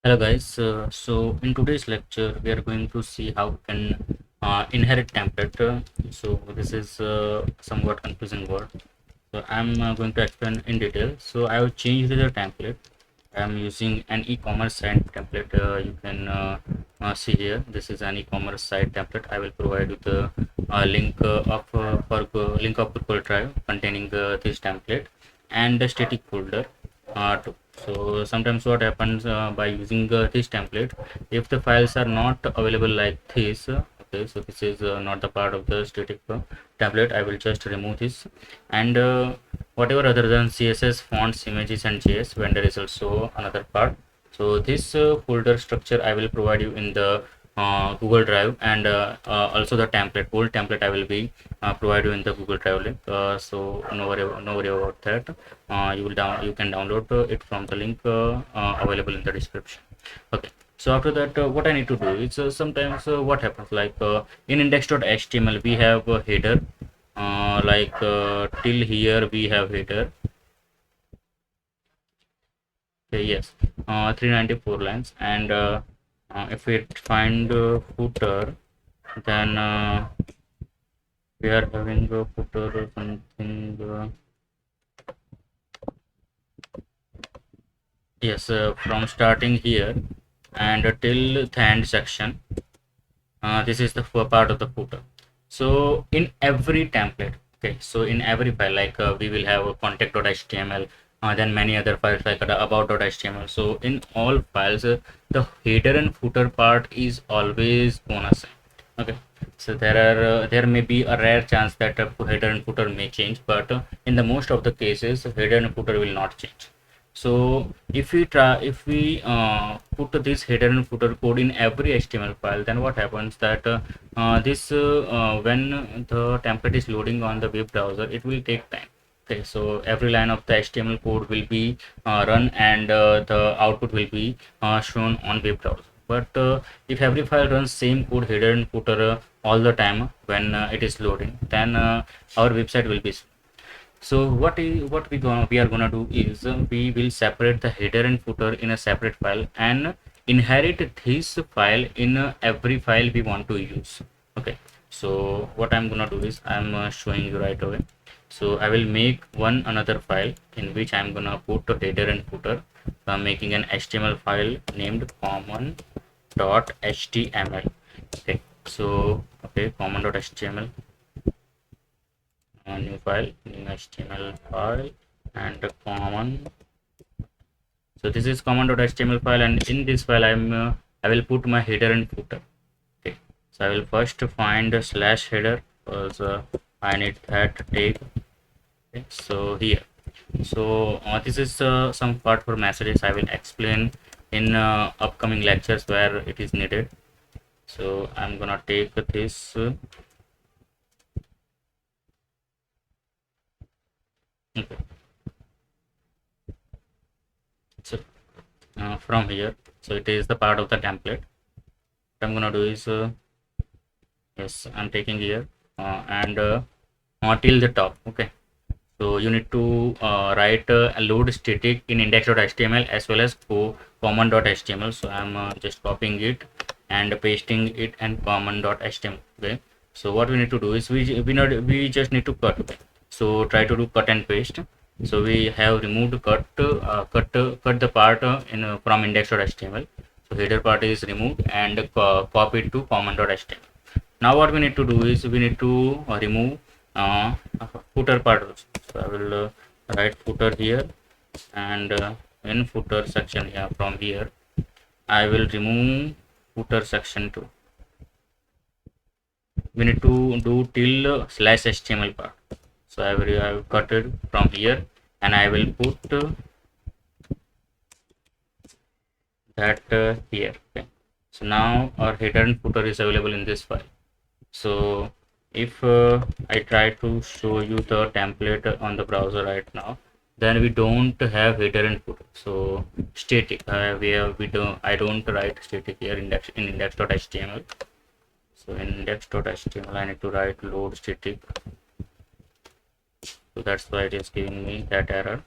Hello guys, so in today's lecture we are going to see how we can inherit template. So this is somewhat confusing word. So I'm going to explain in detail. So I have changed the template. I'm using an e-commerce site template. You can see here. This is an e-commerce site template. I will provide you the link link of Google Drive containing this template and the static folder. So sometimes what happens by using this template, if the files are not available like this, okay, so this is not the part of the static template. I will just remove this, and whatever other than CSS, fonts, images, and JS vendor is also another part. So this folder structure I will provide you in the Google Drive, and also the template, whole template I will be provide you in the Google Drive link. So no worry about that. You can download it from the link available in the description. Okay. So after that, what I need to do is sometimes what happens like in index.html we have a header, till here we have header. Okay, yes, 394 lines, and if we find footer, then we are having a footer or something. Yes, from starting here and till the end section, this is the part of the footer. So in every template, okay, so in every file, like we will have a contact.html, then many other files like about.html. So in all files, the header and footer part is always bonus. Okay, so there may be a rare chance that header and footer may change, but in the most of the cases, header and footer will not change. So if we put this header and footer code in every HTML file, then what happens that when the template is loading on the web browser, it will take time. Okay, so every line of the HTML code will be run, and the output will be shown on web browser. But if every file runs same code header and footer all the time when it is loading, then our website will be slow. So we are gonna do is we will separate the header and footer in a separate file and inherit this file in every file we want to use. Okay, so what I'm gonna do is I'm showing you right away. So I will make one another file in which I'm gonna put the header and footer. I'm making an HTML file named common.html. Okay, so okay, common.html, new file, new HTML file, and a common. So this is common.html file, and in this file I will put my header and footer. Okay, so I will first find a slash header because I need that tag. Okay, so here, so this is some part for messages. I will explain in upcoming lectures where it is needed. So I'm gonna take this. Okay, so from here, so it is the part of the template. What I'm gonna do is yes, I'm taking here and till the top. Okay, so you need to write a load static in index.html as well as common.html. So I'm just copying it and pasting it and common.html. Okay, so what we need to do is we just need to cut. Okay, so try to do cut and paste. So we have removed cut the part from index.html. So header part is removed and copied to common.html. Now what we need to do is we need to remove footer part also. So I will write footer here, and in footer section here, from here I will remove footer section 2. We need to do till slash html part. So I will cut it from here, and I will put that here. Okay, so now our header and footer is available in this file. So if I try to show you the template on the browser right now, then we don't have header and footer. So static, we don't I don't write static here in index.html. So in index.html I need to write load static. So that's why it is giving me that error.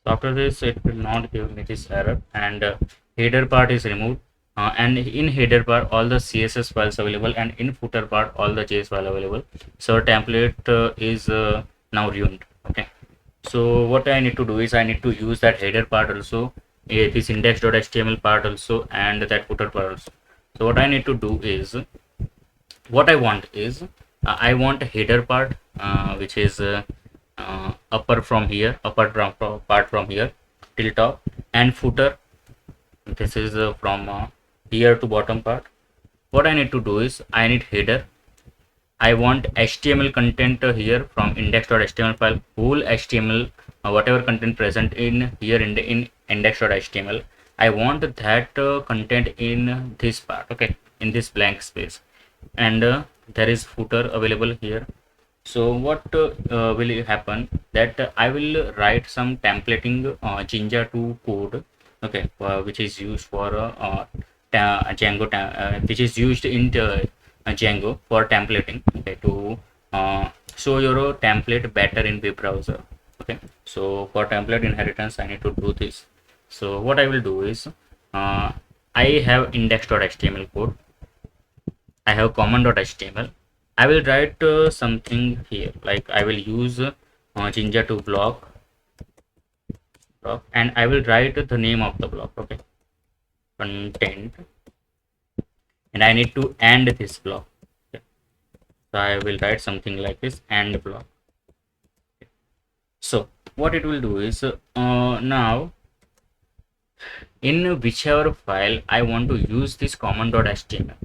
So after this, it will not give me this error, and header part is removed. And in header part, all the CSS files available, and in footer part, all the JS file available. So our template is now ruined. Okay. So what I need to do is I need to use that header part also, this index.html part also, and that footer part also. So what I need to do is, what I want is, I want a header part which is upper from here, part from here till top, and footer, this is from here to bottom part. What I need to do is I need header. I want HTML content here from index.html file, whole HTML, whatever content present in here in index.html. I want that content in this part, okay, in this blank space, and there is footer available here. So what will happen that I will write some templating Jinja 2 code, okay, which is used for Django, which is used in the Django for templating, okay, to show your template better in web browser. Okay, so for template inheritance I need to do this. So what I will do is I have index.html code, I have common.html. I will write something here, like I will use Jinja to block, and I will write the name of the block, okay, content, and I need to end this block. Okay. So I will write something like this, end block. Okay. So what it will do is now in whichever file I want to use this common.html.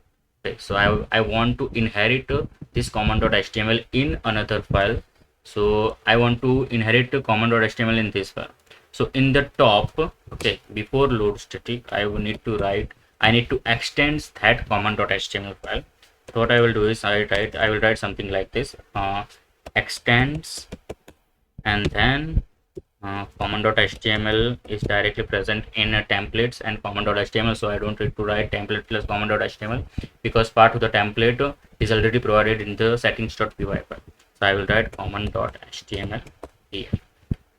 Okay, so I want to inherit this common.html in another file. So I want to inherit common.html in this file. So in the top, okay, before load static, I will need to write, I need to extend that common.html file. So what I will do is I will write something like this, extends, and then common.html is directly present in templates and common.html, so I don't need to write template plus common.html because part of the template is already provided in the settings.py file. So I will write common.html here.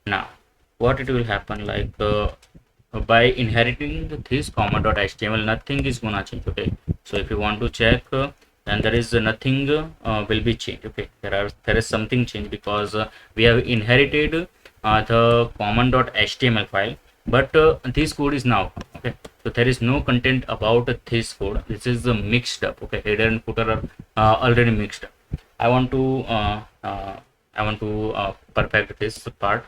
Now what it will happen, like by inheriting this common.html, nothing is gonna change. Okay, so if you want to check, then there is nothing will be changed. Okay, there is something changed because we have inherited the common.html file, but this code is now, okay, so there is no content about this code. This is mixed up. Okay, header and footer are already mixed up. I want to perfect this part.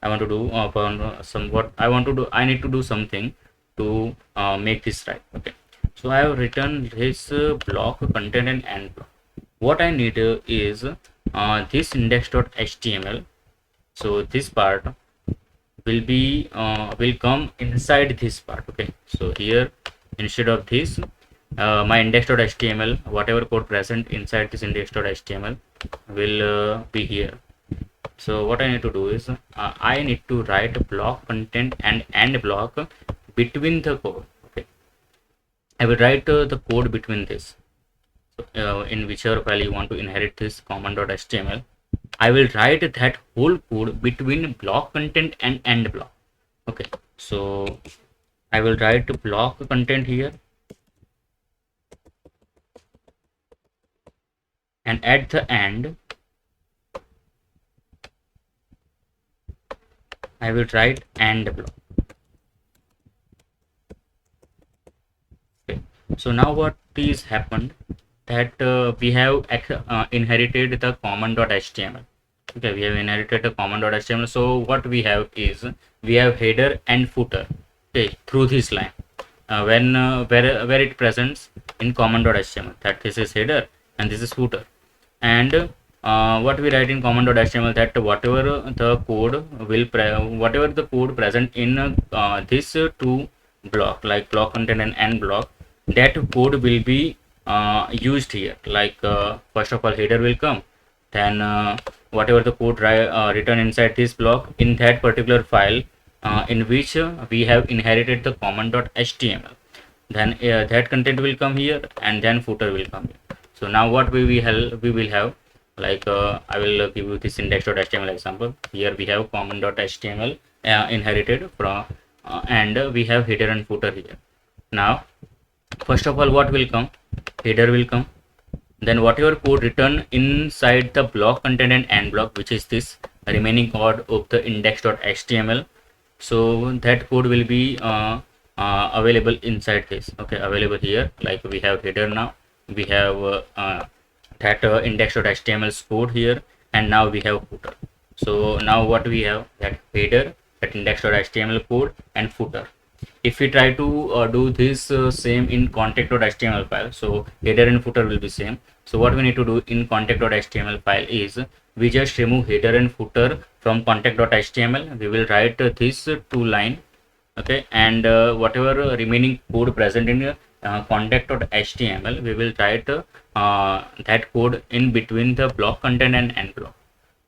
I want to do somewhat, I need to do something to make this right. Okay, so I have written this block content and end block. What I need is this index.html. So this part will be will come inside this part. Okay, so here instead of this, my index.html, whatever code present inside this index.html will be here. So what I need to do is I need to write block content and end block between the code. Okay, I will write the code between this. So in whichever file you want to inherit this common.html, I will write that whole code between block content and end block. Okay, so I will write block content here, and at the end I will write end block. Okay, so now what is happened, that we have inherited the common.html. Okay, we have inherited the common.html. So what we have is, we have header and footer, okay, through this line where it presents in common.html, that this is header and this is footer. And what we write in common.html, that whatever the code present in this two block, like block content and end block, that code will be used here. Like first of all, header will come, then whatever the code written inside this block in that particular file in which we have inherited the common.html, then that content will come here, and then footer will come here. So now what we will have, like I will give you this index.html example. Here we have common.html, inherited from, and we have header and footer here. Now first of all, what will come? Header will come. Then whatever code written inside the block content and end block, which is this remaining code of the index.html, so that code will be available inside this. Okay, available here. Like we have header now, we have that index.html code here, and now we have footer. So now what we have, that header, that index.html code, and footer. If we try to do this same in contact.html file, so header and footer will be same. So what we need to do in contact.html file is we just remove header and footer from contact.html. We will write this two line, okay, and whatever remaining code present in contact.html, we will write that code in between the block content and end block.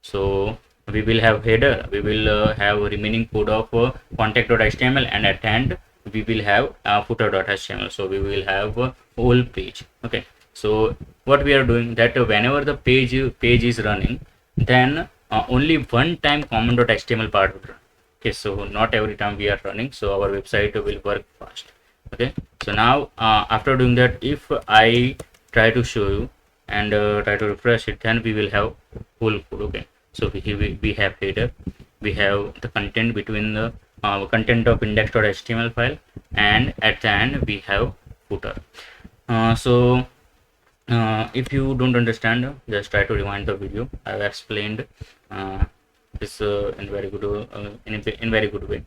So we will have header, we will have remaining code of contact.html, and at end we will have footer.html. So we will have a whole page. Okay, so what we are doing, that whenever the page is running, then only one time common.html part will run. Okay, so not every time we are running, so our website will work fast. Okay, so now after doing that, if I try to show you and try to refresh it, then we will have full code. Okay, so we have header, we have the content between the content of index.html file, and at the end we have footer. If you don't understand, just try to rewind the video. I have explained this in very good way.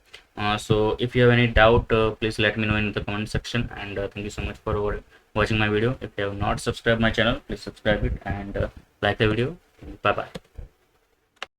So if you have any doubt, please let me know in the comment section, and thank you so much for watching my video. If you have not subscribed my channel, please subscribe it and like the video. Bye bye.